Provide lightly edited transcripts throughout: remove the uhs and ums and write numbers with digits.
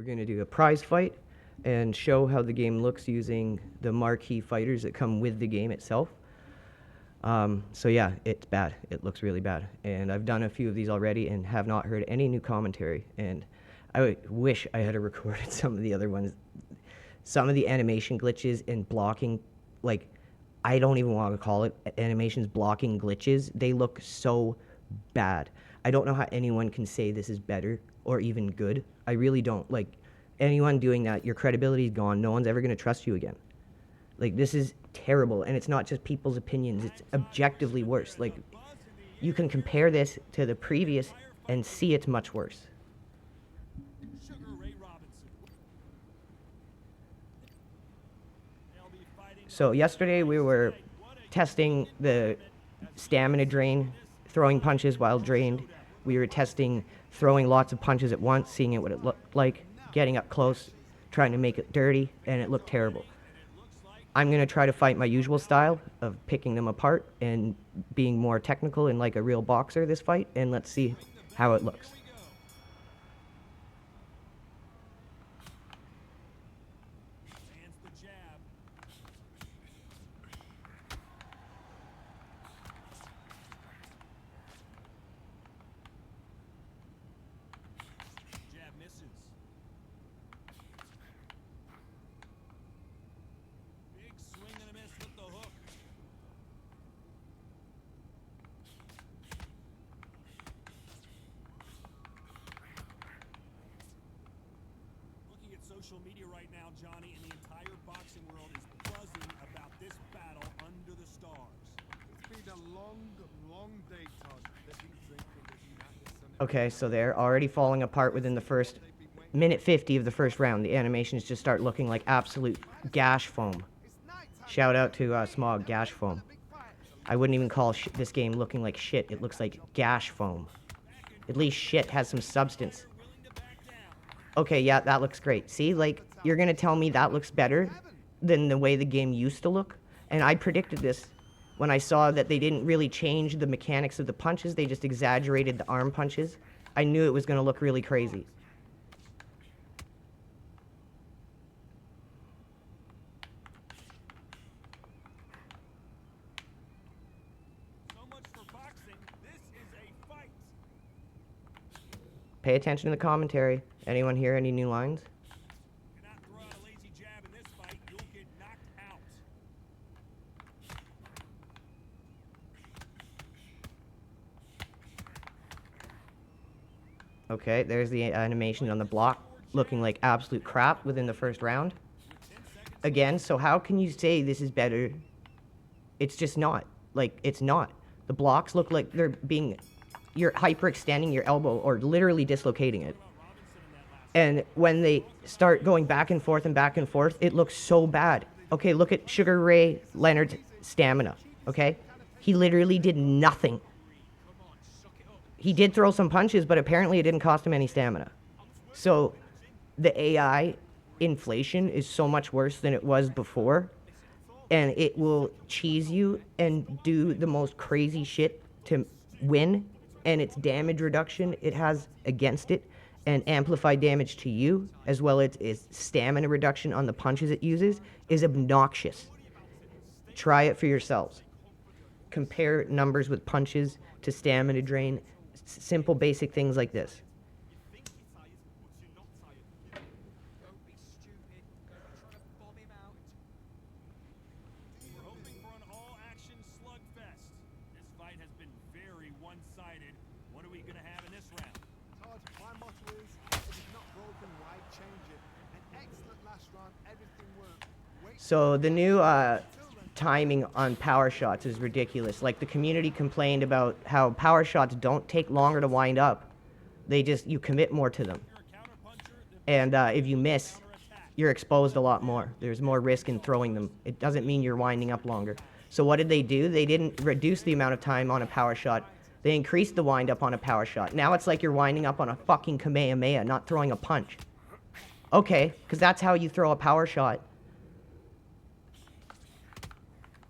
We're going to do a prize fight and show how the game looks using the marquee fighters that come with the game itself. So yeah, it's bad. It looks really bad. And I've done a few of these already and have not heard any new commentary. And I wish I had recorded some of the other ones. Some of the animation glitches and blocking, like, I don't even want to call it animations, blocking glitches. They look so bad. I don't know how anyone can say this is better or even good. I really don't. Like, anyone doing that, your credibility is gone. No one's ever going to trust you again. Like, this is terrible, and it's not just people's opinions. It's objectively worse. Like, you can compare this to the previous and see it's much worse. So yesterday we were testing the stamina drain, throwing punches while drained. We were testing throwing lots of punches at once, seeing what it looked like, getting up close, trying to make it dirty, and it looked terrible. I'm going to try to fight my usual style of picking them apart and being more technical and like a real boxer this fight, and let's see how it looks. Social media right now, Johnny, and the entire boxing world is buzzing about this battle under the stars. It's been a long, long day, Todd. Okay, so they're already falling apart within the first minute 50 of the first round. The animations just start looking like absolute gash foam. Shout out to Smog, gash foam. I wouldn't even call this game looking like shit. It looks like gash foam. At least shit has some substance. Okay, yeah, that looks great. See, like, you're going to tell me that looks better than the way the game used to look? And I predicted this when I saw that they didn't really change the mechanics of the punches. They just exaggerated the arm punches. I knew it was going to look really crazy. So much for boxing. This is a fight. Pay attention to the commentary. Anyone hear any new lines? Cannot throw out a lazy jab in this fight. You'll get knocked out. Okay, there's the animation on the block looking like absolute crap within the first round. Again, so how can you say this is better? It's just not. Like, it's not. The blocks look like you're hyperextending your elbow or literally dislocating it. And when they start going back and forth, it looks so bad. Okay, look at Sugar Ray Leonard's stamina, okay? He literally did nothing. He did throw some punches, but apparently it didn't cost him any stamina. So the AI inflation is so much worse than it was before. And it will cheese you and do the most crazy shit to win. And its damage reduction it has against it and amplified damage to you, as well as its stamina reduction on the punches it uses, is obnoxious. Try it for yourselves. Compare numbers with punches to stamina drain. Simple, basic things like this. We're hoping for an all-action slugfest. This fight has been very one-sided. What are we going to have in this round? Todd, my motto is, if it's not broken, why change it? An excellent last round, everything worked. So the new timing on power shots is ridiculous. Like, the community complained about how power shots don't take longer to wind up. You commit more to them. And if you miss, you're exposed a lot more. There's more risk in throwing them. It doesn't mean you're winding up longer. So what did they do? They didn't reduce the amount of time on a power shot. They increased the wind up on a power shot. Now it's like you're winding up on a fucking Kamehameha, not throwing a punch. Okay, because that's how you throw a power shot.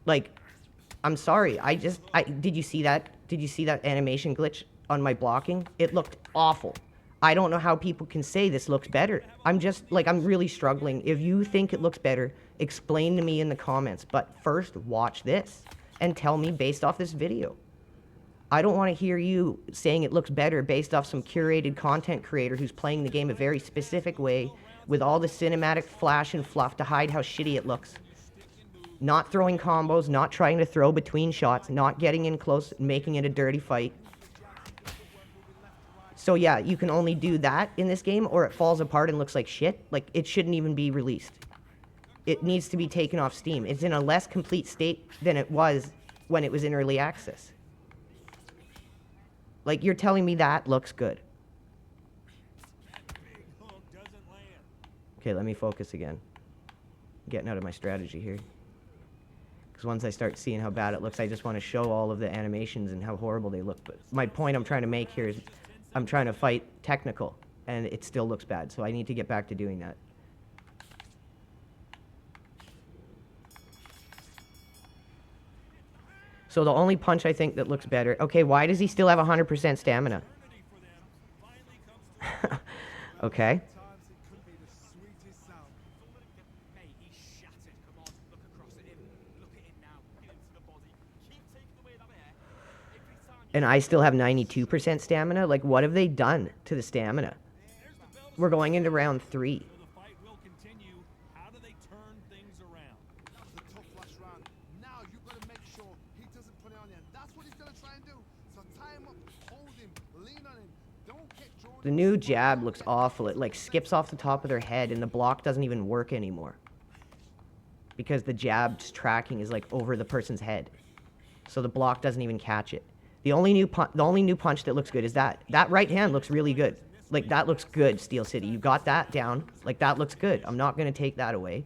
Like, I'm sorry. Did you see that? Did you see that animation glitch on my blocking? It looked awful. I don't know how people can say this looks better. I'm just, like, I'm really struggling. If you think it looks better, explain to me in the comments. But first, watch this and tell me based off this video. I don't want to hear you saying it looks better based off some curated content creator who's playing the game a very specific way with all the cinematic flash and fluff to hide how shitty it looks. Not throwing combos, not trying to throw between shots, not getting in close, making it a dirty fight. So yeah, you can only do that in this game or it falls apart and looks like shit. Like, it shouldn't even be released. It needs to be taken off Steam. It's in a less complete state than it was when it was in early access. Like, you're telling me that looks good. Okay, let me focus again. Getting out of my strategy here. Because once I start seeing how bad it looks, I just want to show all of the animations and how horrible they look. But my point I'm trying to make here is I'm trying to fight technical, and it still looks bad. So I need to get back to doing that. So the only punch I think that looks better... Okay, why does he still have 100% stamina? Okay. Times it could be the sweetest sound. Mate, he's shattered. Come on, look across at him. Look at him now. Get into the body. Keep taking away that air. Every time And I still have 92% stamina? Like, what have they done to the stamina? We're going into round 3. The fight will continue. How do they turn things around? That was a tough last round. Now you've got to make sure he doesn't put it on you. And that's what he's going to try and do. So tie him up, hold him, lean on him. Don't get drawn. The new jab looks awful. It, like, skips off the top of their head, and the block doesn't even work anymore. Because the jab's tracking is, like, over the person's head. So the block doesn't even catch it. The only new punch that looks good is that. That right hand looks really good. Like, that looks good, Steel City. You got that down. Like, that looks good. I'm not going to take that away.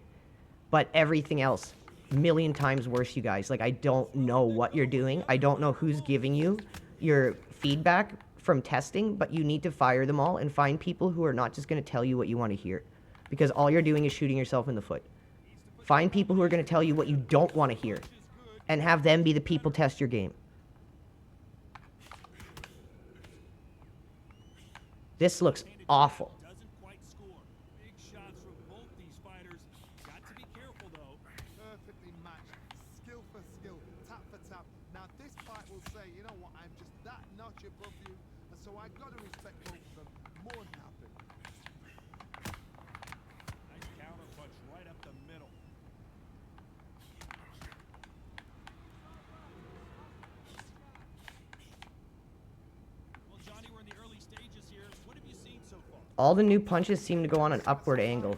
But everything else, a million times worse, you guys. Like, I don't know what you're doing. I don't know who's giving you your feedback from testing, but you need to fire them all and find people who are not just going to tell you what you want to hear. Because all you're doing is shooting yourself in the foot. Find people who are going to tell you what you don't want to hear and have them be the people test your game. This looks awful. Doesn't quite score. Big shots from both these fighters. Got to be careful though. Perfectly matched. Skill for skill. Tap for tap. Now this fight will say, you know what, I'm just that notch above you. And so I've got to respect both of them. More than happy. Nice counter punch right up the middle. Well, Johnny, we're in the early stages here. What have you seen so far? All the new punches seem to go on an upward angle,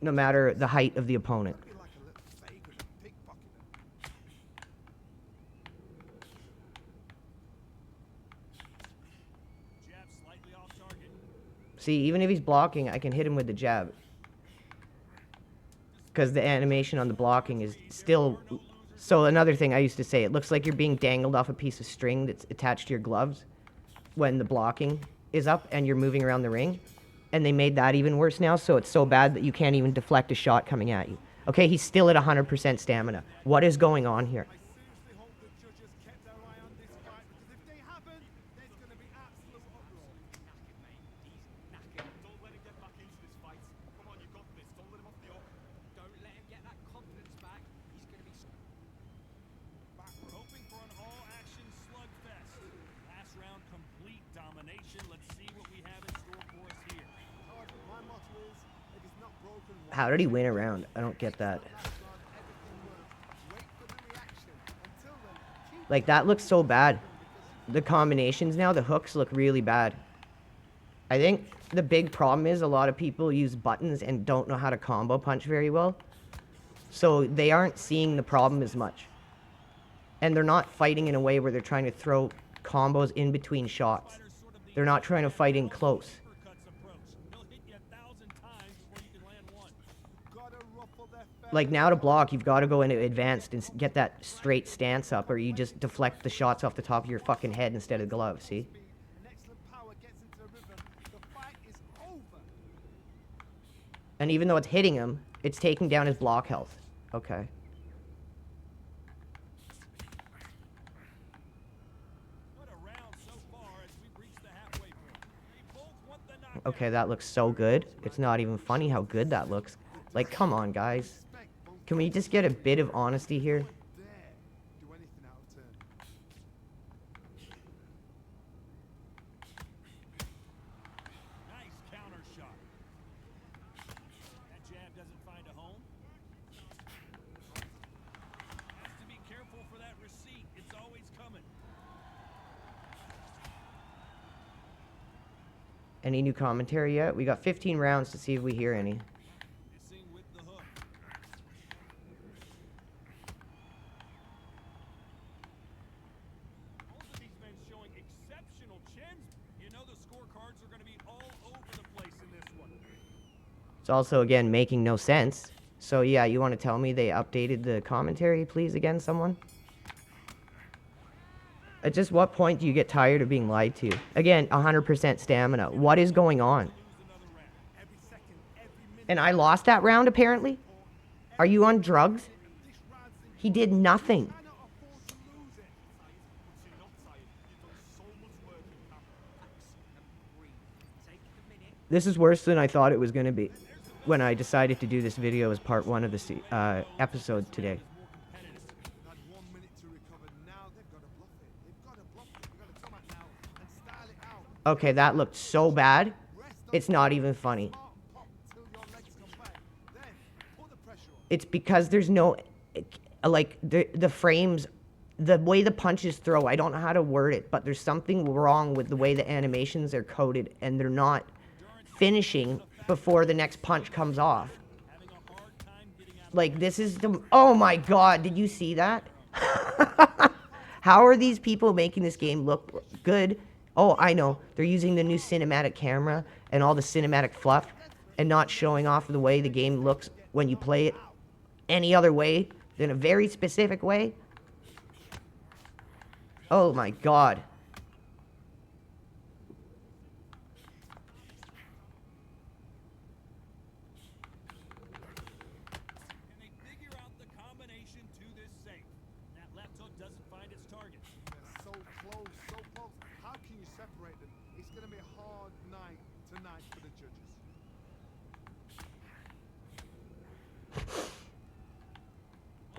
no matter the height of the opponent. Be like a little vagrant, pickpocketer. Jab slightly off target. See, even if he's blocking, I can hit him with the jab. Because the animation on the blocking is still... So another thing I used to say, it looks like you're being dangled off a piece of string that's attached to your gloves when the blocking is up and you're moving around the ring. And they made that even worse now, so it's so bad that you can't even deflect a shot coming at you. Okay, he's still at 100% stamina. What is going on here? I seriously hope the judges kept their eye on this fight, because if they haven't, there's going to be absolute uproar. knackered, mate. He's knackered. Don't let him get back into this fight. Come on, you got this. Don't let him off the up. Don't let him get that confidence back. He's going to be... We're hoping for an all-action slugfest. Last round, complete domination. Let's see what we have in store for us here. However, my motto is, if it's not broken, How did he win a round? I don't get that. last round, everything worked. Wait for the reaction. Until then, keep Like, that looks so bad. The combinations now, the hooks look really bad. I think the big problem is a lot of people use buttons and don't know how to combo punch very well. So they aren't seeing the problem as much. And they're not fighting in a way where they're trying to throw combos in between shots. They're not trying to fight in close. Uppercuts approach. They'll hit you 1,000 times before you can land one. gotta ruffle their feathers. Like, now to block, you've got to go into advanced and get that straight stance up, or you just deflect the shots off the top of your fucking head instead of gloves, see? An excellent power gets into the rhythm. The fight is over. And even though it's hitting him, it's taking down his block health. Okay. What a round so far as we've reached the halfway point. They both Okay, that looks so good. It's not even funny how good that looks. Like, come on, guys. Can we just get a bit of honesty here? Dare do anything out of turn. Nice counter shot. That jab doesn't find a home. Has to be careful for that receipt. It's always coming. Any new commentary yet? We got 15 rounds to see if we hear any. Missing with the hook. Both of these men showing exceptional chins. You know the scorecards are going to be all over the place in this one. It's also, again, making no sense. So, yeah, you want to tell me they updated the commentary, please, again, someone? At just what point do you get tired of being lied to? Again, 100% stamina. What is going on? Lose another round. Every second, every minute. And I lost that round, apparently? Are you on drugs? This round's in. He did nothing. Cannot afford to lose it. But you're not tired. You've done so much work in camp. Relax and breathe. Take a minute. This is worse than I thought it was going to be when I decided to do this video as part 1 of the episode today. Had 1 minute to recover. Now they've got to bluff it. They've got to bluff it. They've got to come out now and style it out. Okay, that looked so bad. Rest on It's not even funny. pop, pop till your legs come back. Then put the pressure on. It's because there's no, like, the frames, the way the punches throw, I don't know how to word it, but there's something wrong with the way the animations are coded, and they're not finishing before the next punch comes off. Having a hard time getting out. Like, this is the, oh my god, did you see that? How are these people making this game look good? Oh, I know, they're using the new cinematic camera and all the cinematic fluff and not showing off the way the game looks when you play it any other way than a very specific way. Oh my god. And they figure out the combination to this safe. That left hook doesn't find its target. They're so close, so close. How can you separate them? It's going to be a hard night tonight for the judges.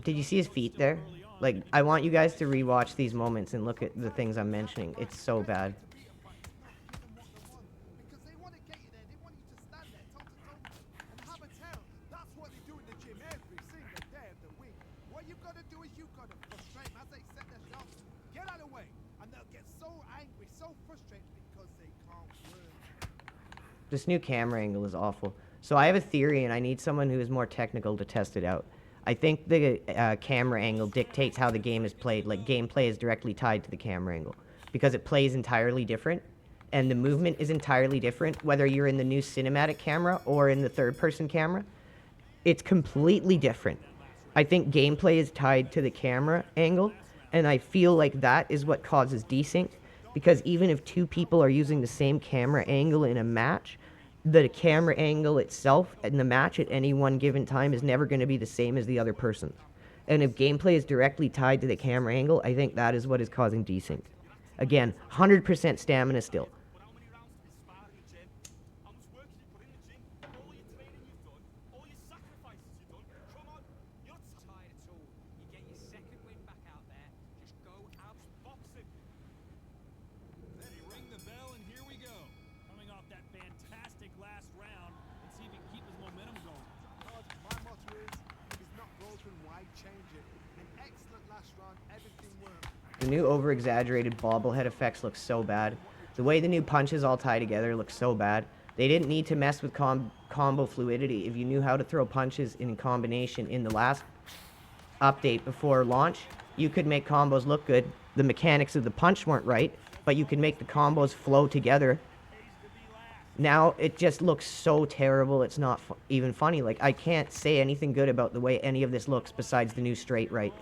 Did you see his feet there? Like, I want you guys to rewatch these moments and look at the things I'm mentioning. It's so bad. Give them what they want because they want to get you there. They want you to stand there toe to toe and have a tell. That's what they do in the gym every single day of the week. What you've got to do is you've got to frustrate them as they set their shots. Get out of the way, and they'll get so angry, so frustrated because they can't learn. This new camera angle is awful. So I have a theory, and I need someone who is more technical to test it out. I think the camera angle dictates how the game is played. Like, gameplay is directly tied to the camera angle because it plays entirely different, and the movement is entirely different, whether you're in the new cinematic camera or in the third-person camera. It's completely different. I think gameplay is tied to the camera angle, and I feel like that is what causes desync, because even if two people are using the same camera angle in a match, the camera angle itself in the match at any one given time is never going to be the same as the other person. And if gameplay is directly tied to the camera angle, I think that is what is causing desync. Again, 100% stamina still. But how many rounds have you sparred in the gym? How much work have you put in the gym? All your training you've done, all your sacrifices you've done. Come on, you're not tired at all. You get your second win back out there. Just go out boxing. Then he ring the bell, and here we go. Coming off that fantastic last round, and see if he can keep his momentum going. My motto is, if it's not broken, why change it? An excellent last round, everything worked. The new over-exaggerated bobblehead effects look so bad. The way the new punches all tie together looks so bad. They didn't need to mess with combo fluidity. If you knew how to throw punches in combination in the last update before launch, you could make combos look good. The mechanics of the punch weren't right, but you could make the combos flow together. Now it just looks so terrible, it's not even funny. Like, I can't say anything good about the way any of this looks besides the new straight right.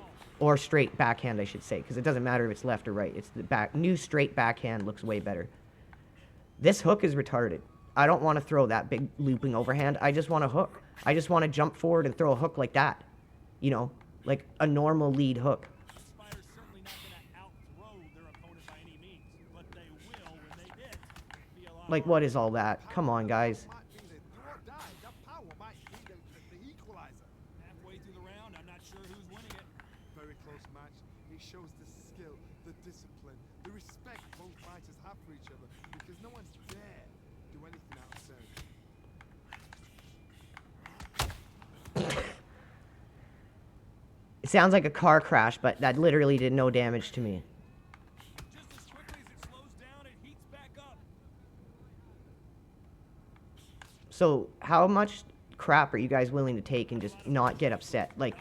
Or straight backhand, I should say, because it doesn't matter if it's left or right. It's the new straight backhand looks way better. This hook is retarded. I don't want to throw that big looping overhand. I just want to hook. I just want to jump forward and throw a hook like that. You know, like a normal lead hook. Spider's certainly not going to outthrow their opponent by any means, but they will when they did. Be a lot Like, what is all that? Come on, guys. Might be the do or die. That power might be the equalizer. Halfway through the round, I'm not sure who's winning it. Very close match. It shows the skill, the discipline, the respect both fighters have for each other because no one's dare do anything out of turn. It sounds like a car crash, but that literally did no damage to me. Just as quickly as it slows down, it heats back up. So, how much crap are you guys willing to take and just not get upset? Like,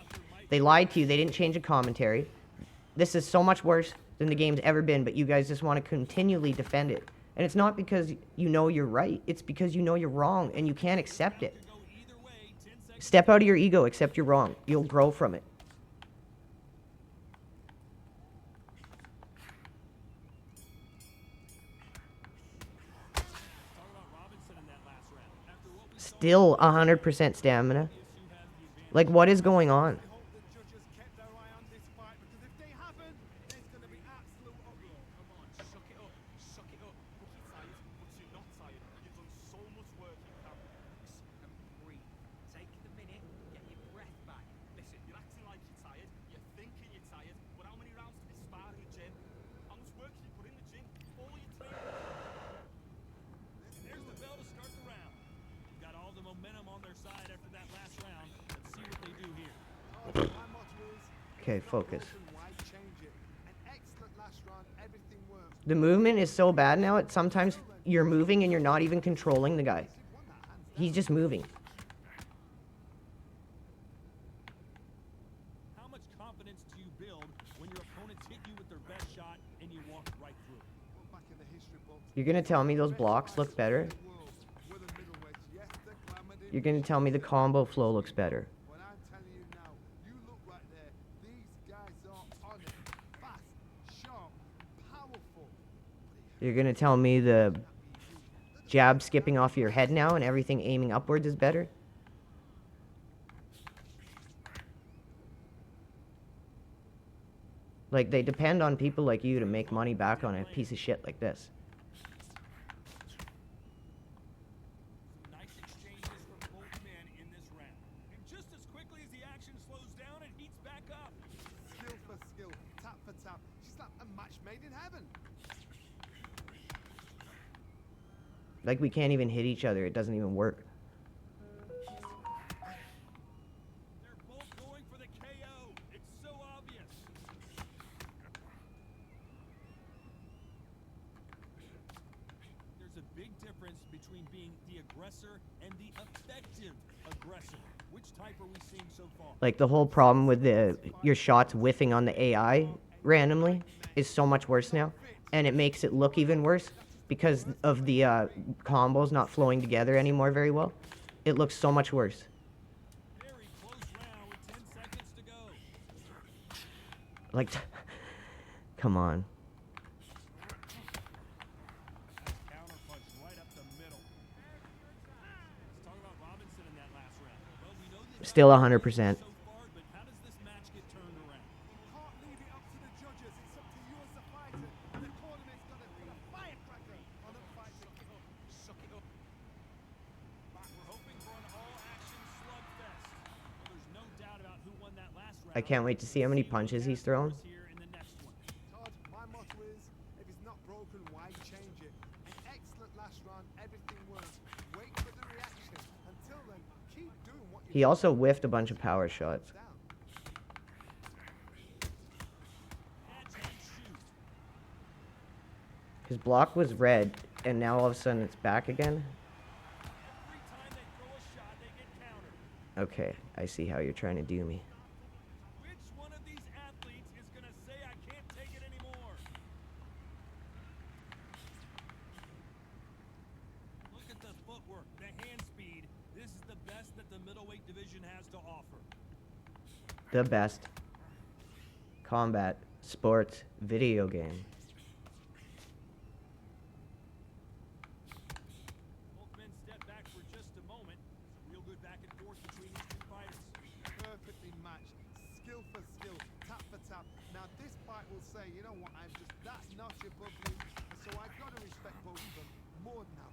they lied to you, they didn't change the commentary. This is so much worse than the game's ever been, but you guys just want to continually defend it. And it's not because you know you're right, it's because you know you're wrong and you can't accept it. Could go either way. 10 seconds. Step out of your ego, accept you're wrong. You'll grow from it. Talk about Robinson in that last round. After what we saw, Still 100% stamina. who has the advantage. Like, what is going on? I hope the judges kept their eye on this fight because if they haven't, there's going to be absolute uproar. Come on, suck it up, suck it up. Look, you're tired, but you're not tired. You've done so much work, you can relax and breathe. Take the minute, get your breath back. Listen, you're acting like you're tired, you're thinking you're tired, but how many rounds did you spar in the gym? How much work did you put in the gym? All your training. There's the bell to start the round. We've got all the momentum on their side after that last round. Let's see what they do here. My motto is, Okay, if it's not focus. broken, why change it? An excellent last round, everything works. The movement is so bad now, it sometimes you're moving and you're not even controlling the guy. He won that hands He's just moving. How much confidence do you build when your opponents hit you with their best shot and you walk right through? Look back in the history books. You're gonna tell me those blocks look better? With a middleweight. Yes, they're clamoured in, You're gonna tell me the combo flow looks better? but I'm telling you now, you look right there. These guys are on it. Fast, sharp, powerful. You're gonna tell me the jab skipping off your head now and everything aiming upwards is better? Like, they depend on people like you to make money back on a piece of shit like this. Nice exchanges from both men in this round. And just as quickly as the action slows down, it heats back up. Skill for skill, tap for tap. She's like a match made in heaven. Like, we can't even hit each other, it doesn't even work. They're both going for the KO. It's so obvious. There's a big difference between being the aggressor and the effective aggressor. Which type are we seeing so far? Like, the whole problem with your shots whiffing on the AI randomly is so much worse now, and it makes it look even worse because of the combos not flowing together anymore very well. It looks so much worse. Very close round with 10 seconds to go. Like, come on. Counter punch right up the middle. Let's talk about Robinson in that last round. Well, we know the Still 100%. so far, but how does this match get turned around? Can't leave it up to the judges. It's up to you as a fighter. And the tournament's gonna put a firecracker on a fighter. Suck it up. We're hoping for an all-action slugfest. Well, there's no doubt about who won that last round. I can't wait to see how many punches he's thrown. Here in the next one. Todd, my motto is, if it's not broken, why change it? An excellent last round, everything works. Wait for the reaction. Until then, keep doing what He also whiffed a bunch of power shots. down. Catch and shoot. His block was red, and now all of a sudden it's back again. Every time they throw a shot, they get countered. Okay, I see how you're trying to do me. Which one of these athletes is going to say, I can't take it anymore? Look at the footwork, the hand speed. This is the best that the middleweight division has to offer. The best combat sports video game. Both men step back for just a moment. Real good back and forth between these two fighters. Perfectly matched. Skill for skill, tap for tap. Now this fight will say, you know what, I'm just that notch above you. And so I've got to respect both of them more than that.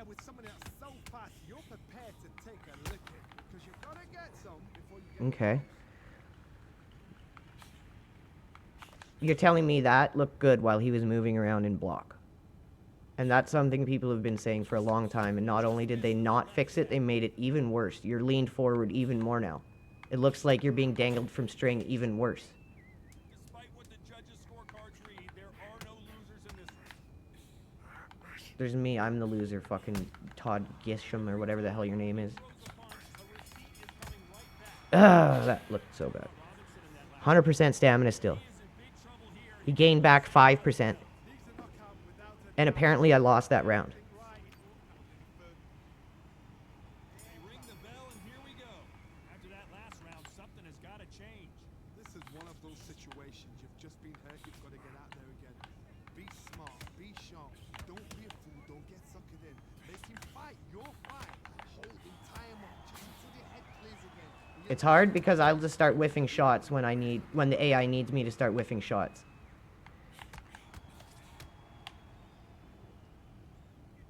with someone that's so fast, you're prepared to take a licking because you've got to get some before you get Okay. You're telling me that looked good while he was moving around in block. And that's something people have been saying for a long time. And not only did they not fix it, they made it even worse. You're leaned forward even more now. It looks like you're being dangled from string even worse. Despite what the judges' scorecards read, there are no losers in this one. There's me. I'm the loser. Fucking Todd Gisham or whatever the hell your name is. Throws a punch. A receipt is coming right back. That looked so bad. Robinson in that last 100% stamina still. He is in big trouble here. He gained back 5%. He's a knockout without a And apparently I lost that round. right. They ring the bell, and here we go. After that last round, something has got to change. This is one of those situations you've just been hurt, you've got to get out there again. Be smart, be sharp, don't be a fool, don't get suckered in. Make him fight your fight. Hold him, tie him up, just until your head clears again. And It's hard because I'll just start whiffing shots when the AI needs me to start whiffing shots.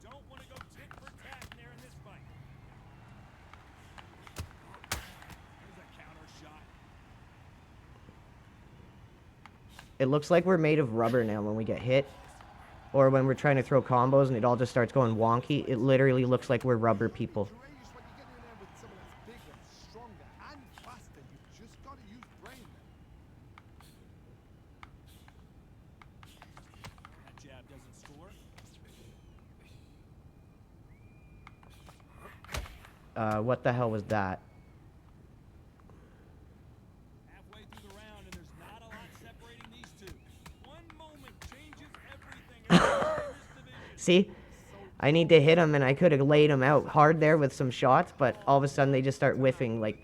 You don't want to go tit for tat in there in this fight. There's a counter shot. It looks like we're made of rubber now when we get hit. Or when we're trying to throw combos and it all just starts going wonky. It literally looks like we're rubber people. courageous when you get in there with someone that's bigger, stronger, and faster. You've just got to use brain. That jab doesn't score. What the hell was that? Halfway through the round, and there's not a lot separating these two. One moment changes everything in this division. See? I need to hit him and I could have laid him out hard there with some shots, but all of a sudden they just start whiffing like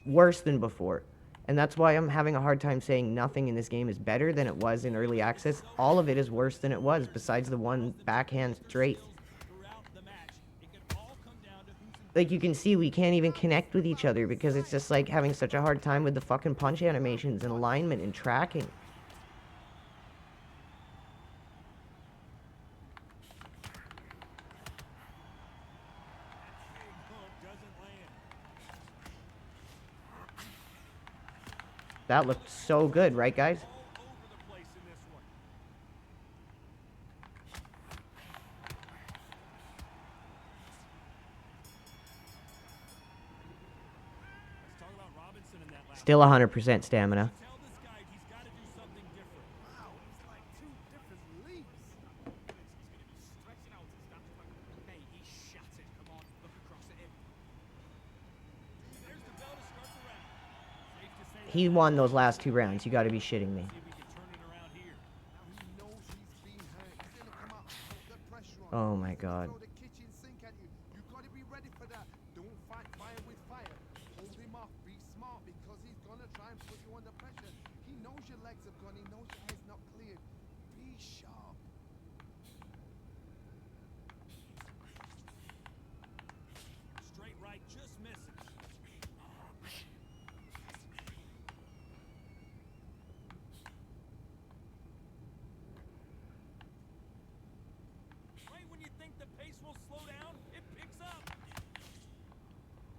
worse than before. And that's why I'm having a hard time saying nothing in this game is better than it was in early access. All of it is worse than it was, besides the one backhand straight. Throughout the match, it can all come down to who's in Like you can see, we can't even connect with each other because it's just like having such a hard time with the fucking punch animations and alignment and tracking. big hook doesn't land. That looked so good, right guys? All over the place in this one. Let's talk about Robinson in that last. Still 100% stamina. Tell this guy he's got to do something different. Wow, it's like two different leagues. He's going to be stretching out his stance back. Hey, he's shattered. Come on, look across at him. There's the bell to start the round. Safe to say He won those last 2 rounds. You gotta be shitting me. see if we can turn it around here. Now he knows he's been hurt. He's gonna come out and put the pressure on. Oh my He's god. gonna throw the kitchen sink at you. You gotta be ready for that. Don't fight fire with fire. Hold him off. Be smart because he's gonna try and put you under pressure. He knows your legs have gone. He knows your head's not cleared. Be sharp. Straight right just misses. Right when you think the pace will slow down, it picks up.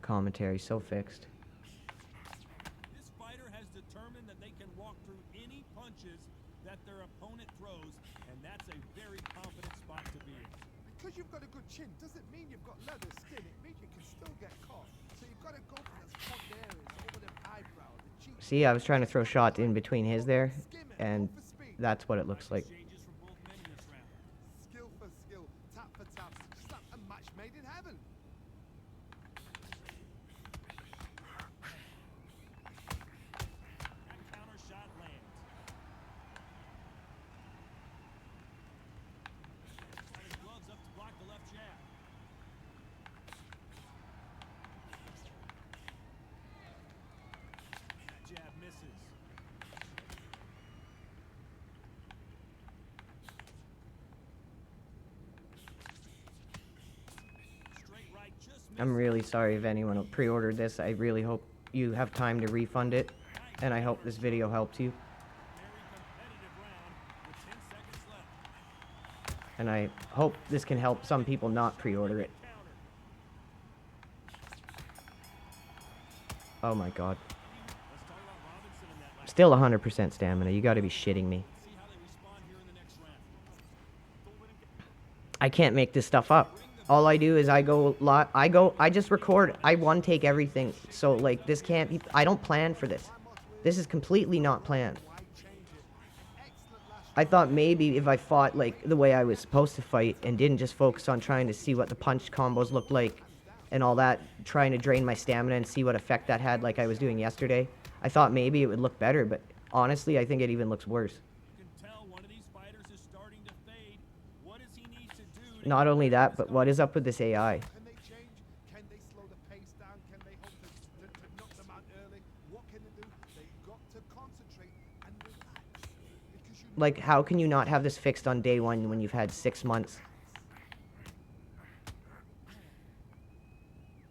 Commentary so fixed. This fighter has determined that they can walk through any punches that their opponent throws, and that's a very confident spot to be in. Because you've got a good chin doesn't mean you've got leather skin. It means you can still get caught. So you've got to go for those front areas, over the eyebrow, the cheek. See, I was trying to throw shots in between his there, Skim it, and go for speed. that's what it looks like. Exchanges from both men in this round. Skill for skill, tap for tap. Just like a match made in heaven. That counter shot lands. Got his gloves up to block the left jab. That jab misses. Straight right just misses. I'm really sorry if anyone pre-ordered this. I really hope you have time to refund it, and I hope this video helps you. Very competitive round with 10 seconds left. And I hope this can help some people not pre-order it. Count. Oh my god. Still 100% stamina. You gotta be shitting me. I can't make this stuff up. All I do is I just record. I one take everything. So like this can't be. I don't plan for this. This is completely not planned. I thought maybe if I fought like the way I was supposed to fight and didn't just focus on trying to see what the punch combos looked like and all that, trying to drain my stamina and see what effect that had like I was doing yesterday, I thought maybe it would look better, but honestly, I think it even looks worse. Not only that, but what is up with this AI? Can they change? Can they slow the pace down? Can they hope to knock them out early? What can they do? They've got to concentrate and relax. Because you Like, how can you not have this fixed on day one when you've had 6 months?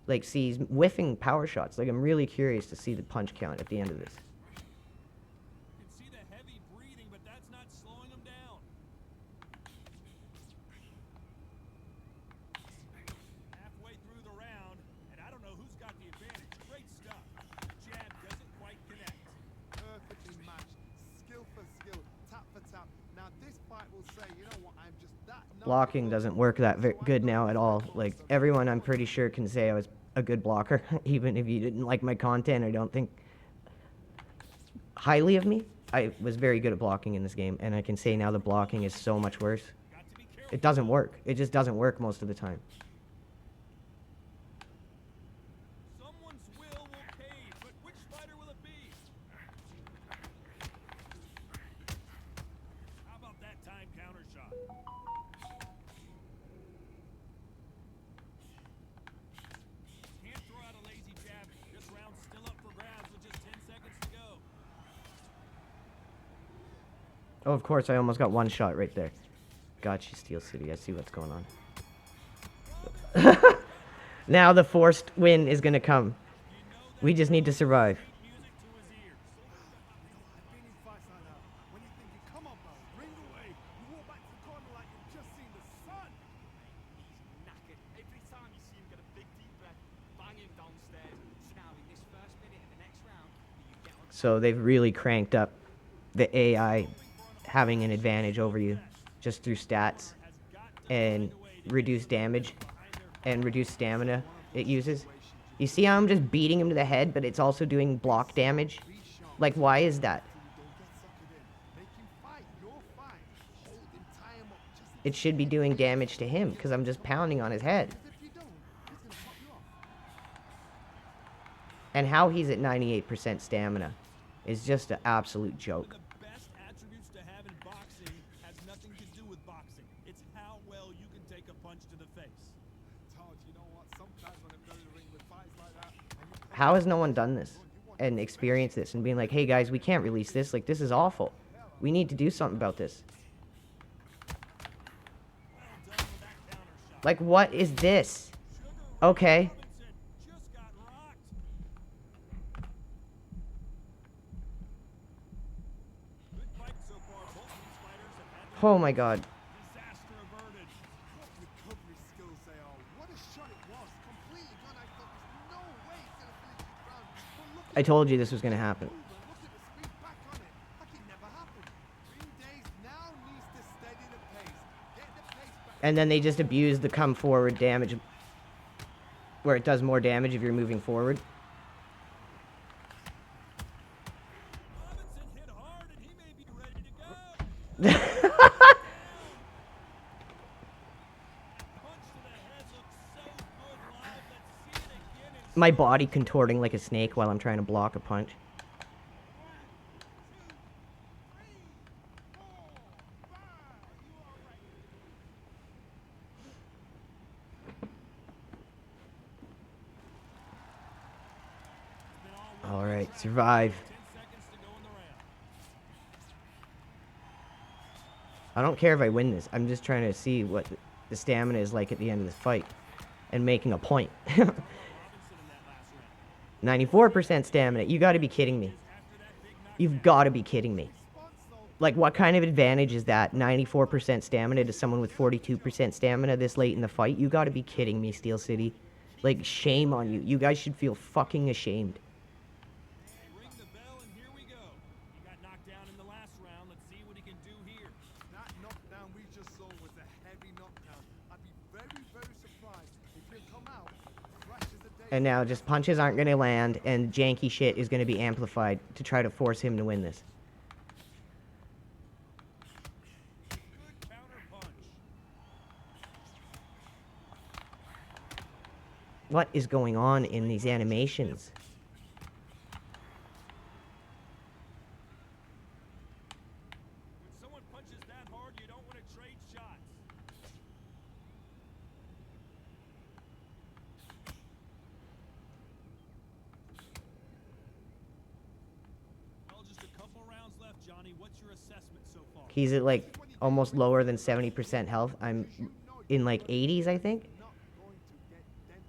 Like, see, he's whiffing power shots. Like, I'm really curious to see the punch count at the end of this. You can see the heavy breathing, but that's not slowing him down. Halfway through the round, and I don't know who's got the advantage. Great stuff. Jab doesn't quite connect. perfectly matched, skill for skill, tap for tap. Now this fight will say, you know what, I'm just that. Blocking doesn't work that good now at all. Like, everyone I'm pretty sure can say I was a good blocker. Even if you didn't like my content, I don't think highly of me. I was very good at blocking in this game, and I can say now the blocking is so much worse. It doesn't work. It just doesn't work most of the time. Someone's will cave, but which fighter will it be? How about that time counter shot? Can't throw out a lazy jab. This round's still up for grabs with just 10 seconds to go. Oh, of course, I almost got one shot right there. Gotcha, Steel City. I see what's going on. Now the forced win is going to come. We just need to survive. Music to his ears. I've been in fights like that. When you're thinking, come on, bro, ring away. You walk back to the corner like you've just seen the sun. He's knackered. Every time you see him get a big deep breath, bang him downstairs. So now in this first minute of the next round, you get on So they've really cranked up the AI having an advantage over you just through stats and reduced damage and reduced stamina it uses. You see how I'm just beating him to the head, but it's also doing block damage? Like, why is that? Make him fight your fight. Hold him, tie him up. Just It should be doing damage to him because I'm just pounding on his head. if you don't, he's gonna pop you off. And how he's at 98% stamina is just an absolute joke. The best attributes to have in boxing has nothing to do with boxing. It's how well you can take a punch to the face. Todd, you know what? Sometimes when I'm going to the ring with fights like that, and you How has no one done this and experienced this and being like, hey guys, we can't release this. Like, this is awful. We need to do something about this. Well done with that counter shot. Like, what is this? Okay. Robinson just got rocked. Good fight so far. Both these fighters have had Oh my god. disaster averted. what recovery skills they are. What a shot it was. Completely gone. I thought there's no way he's going to finish this round. But look I told you this was going to happen. at the look at the speed back on it. Like it never happened. Ring Days now needs to steady the pace. Get the pace back. And then they just abuse the come forward damage where it does more damage if you're moving forward. Robinson hit hard and he may be ready to go. Punch to the head looks so good live. Let's see it again. And My body contorting like a snake while I'm trying to block a punch. All right, survive. 10 seconds to go in the round. I don't care if I win this. I'm just trying to see what the stamina is like at the end of this fight and making a point. Robinson in that last round. 94% stamina. You got to be kidding me. After that big knock, You've got to be kidding me. Like, what kind of advantage is that? 94% stamina to someone with 42% stamina this late in the fight? You got to be kidding me, Steel City. Like, shame on you. You guys should feel fucking ashamed. And now just punches aren't going to land, and janky shit is going to be amplified to try to force him to win this. Good counter punch. What is going on in these animations? When someone punches that hard, you don't want to trade shots. Well, just a couple rounds left, Johnny. What's your assessment so far? He's at like almost lower than 70% health. I'm in like 80s, I think. Not going to get dented.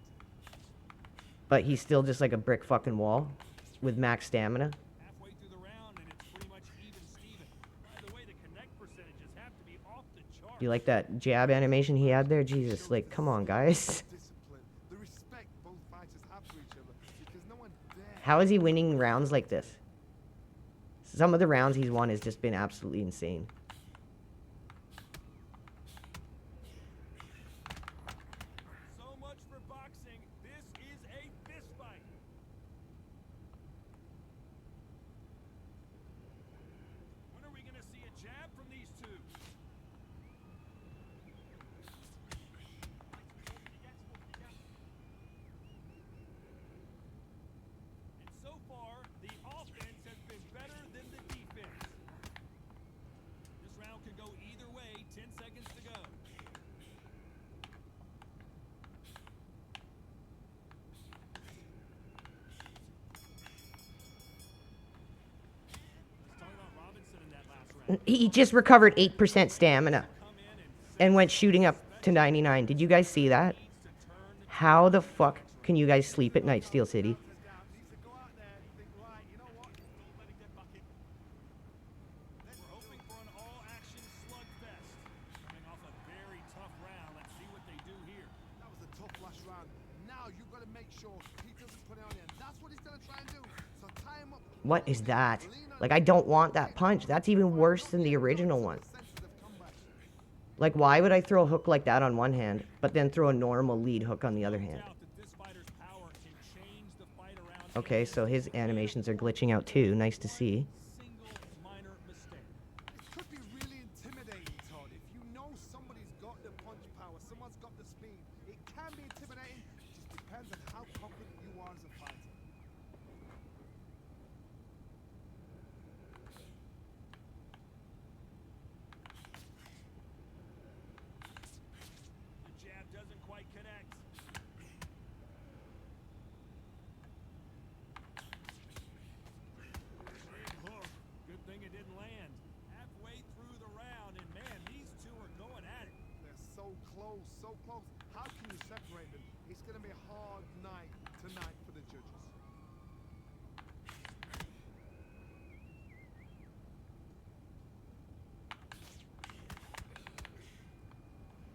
But he's still just like a brick fucking wall with max stamina. Halfway through the round, and it's pretty much even Steven. By the way, the connect percentages have to be off the chart. You like that jab animation he had there? Jesus, like, come on, guys. Discipline, the respect both fighters have for each other, because no one dare. How is he winning rounds like this? Some of the rounds he's won has just been absolutely insane. So much for boxing. This is a fist fight. When are we going to see a jab from these two? And so far, the offense has been better than the defense. This round could go either way. 10 seconds to go. Let's talk about Robinson in that last round. He just recovered 8% stamina Come in and and went shooting up to 99. Did you guys see that? needs to turn the How the fuck can you guys sleep at night, Steel City? Needs to go out there and think, right, you know what? Don't let him get back in. We're hoping for an all-action slugfest. Coming off a very tough round. Let's see what they do here. That was a tough last round. Now you've got to make sure he doesn't put it on you. That's what he's going to try and do. So tie him up. What is that? Like, I don't want that punch. That's even worse than the original one. Sensitive comeback. Like, why would I throw a hook like that on one hand, but then throw a normal lead hook on the other hand? Doubt that this fighter's power can change the fight around Okay, so his animations are glitching out too. Nice to see. single minor mistake. It could be really intimidating, Todd. If you know somebody's got the punch power, someone's got the speed, it can be intimidating. It just depends on how confident you are as a fighter. The jab doesn't quite connect. Big hook. Good thing it didn't land. Halfway through the round, and man, these two are going at it. They're so close, so close. How can you separate them? It's going to be a hard night tonight for the judges.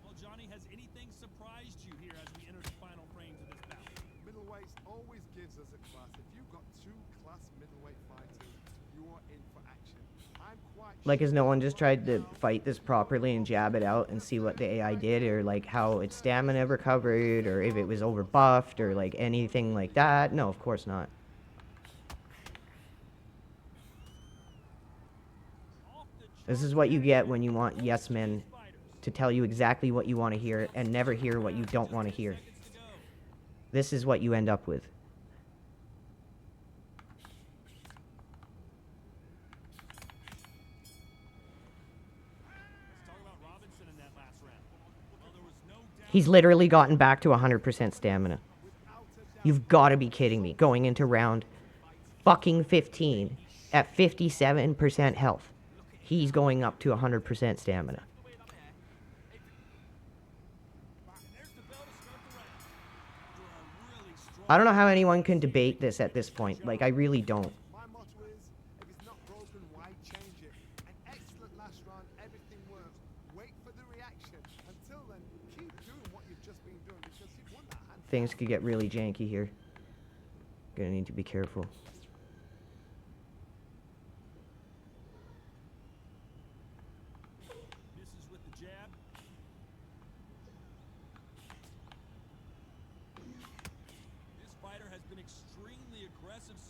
Well, Johnny, has anything surprised you here as we enter the final frames of this bout? Middleweights always gives us a class. If you've got two class middleweight fighters, you are in for action. I'm quite Like, has no sure one just tried to fight this properly and jab it out and see what the AI did, or like how its stamina recovered, or if it was overbuffed, or like anything like that? No, of course not. Off the This is what you get when you want yes men fighters. to tell you exactly what you want to hear and never hear what you don't want to hear. Seconds to go. This is what you end up with. Let's talk about Robinson in that last round. Well, there was no doubt. He's literally gotten back to 100% stamina. You've got to be kidding me. Going into round fucking 15 at 57% health. He's going up to 100% stamina. There's the bell to start the round. After a really strong I don't know how anyone can debate this at this point. Like, I really don't. my motto is, if it's not broken, why change it? An excellent last round, everything works. Wait for the reaction. Until then, keep doing what you've just been doing because you've won that hand. Things could get really janky here. Gonna need to be careful. misses with the jab. This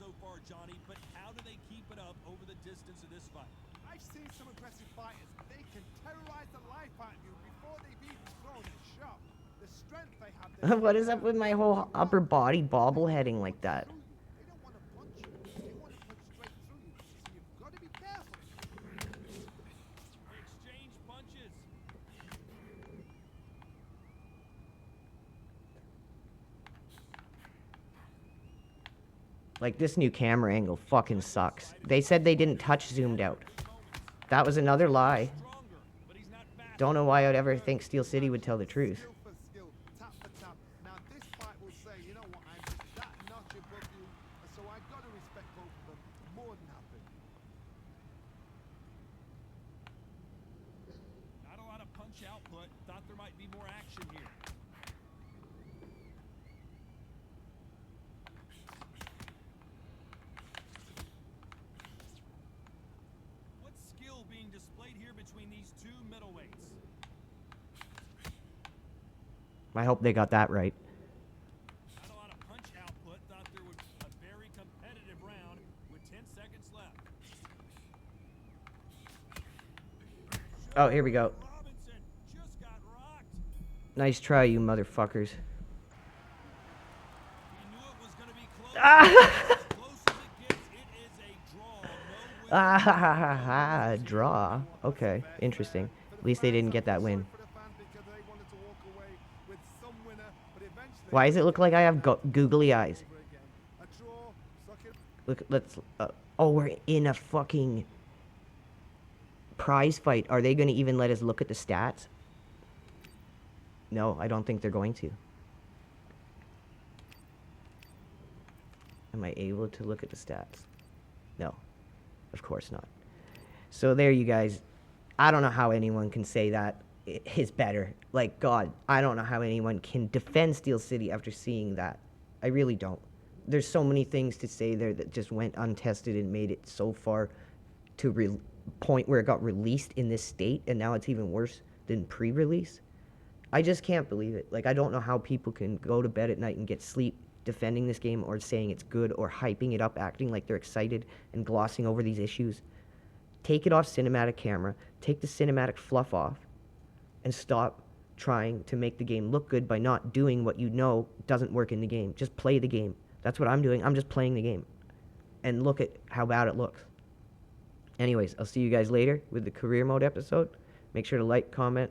so far, Johnny, but how do they keep it up over the distance of this fight? I've seen some aggressive fighters. They can terrorize the life out of you before they've even thrown a shot. The strength they have. What is up with my whole upper body bobbleheading like that? They don't want to punch you. They want to punch straight through you. So you've got to be careful. They exchange punches. Like, this new camera angle fucking sucks. They said they didn't touch zoomed out. That was another lie. Stronger, but he's not fast. Don't know why I'd ever think Steel City would tell the truth. Skill for skill, tap for tap. Now this fight will say, you know what, I'm just that notch above you, so I've got to respect both of them more than happy. Not a lot of punch output. Thought there might be more action here. What skill being displayed here between these two middleweights? I hope they got that right. Not a lot of punch output. Thought there would be a very competitive round with 10 seconds left. Oh, here we go. Robinson just got rocked. Nice try, you motherfuckers. He knew it was going to be close. Ah! As close as it gets, it is a draw. No win. Ah, ha, ha, ha, ha, draw. Okay, interesting. At least they didn't get that win. For the fans because they wanted to walk away with some winner, but eventually Why does it look like I have googly eyes? over again. A draw, suck it. Look, let's. Oh, we're in a fucking prize fight. Are they going to even let us look at the stats? No, I don't think they're going to. Am I able to look at the stats? No, of course not. So there you guys. I don't know how anyone can say that is better. Like, God, I don't know how anyone can defend Steel City after seeing that. I really don't. There's so many things to say there that just went untested and made it so far to point where it got released in this state, and now it's even worse than pre-release. I just can't believe it. Like, I don't know how people can go to bed at night and get sleep defending this game or saying it's good or hyping it up, acting like they're excited and glossing over these issues. Take it off cinematic camera, take the cinematic fluff off, and stop trying to make the game look good by not doing what you know doesn't work in the game. Just play the game. That's what I'm doing. I'm just playing the game. And look at how bad it looks. Anyways, I'll see you guys later with the career mode episode. Make sure to like, comment,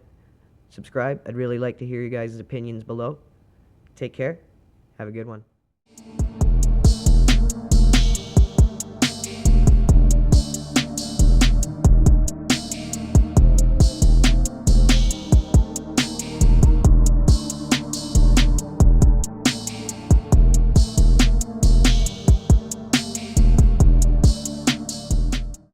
subscribe. I'd really like to hear you guys' opinions below. Take care. Have a good one.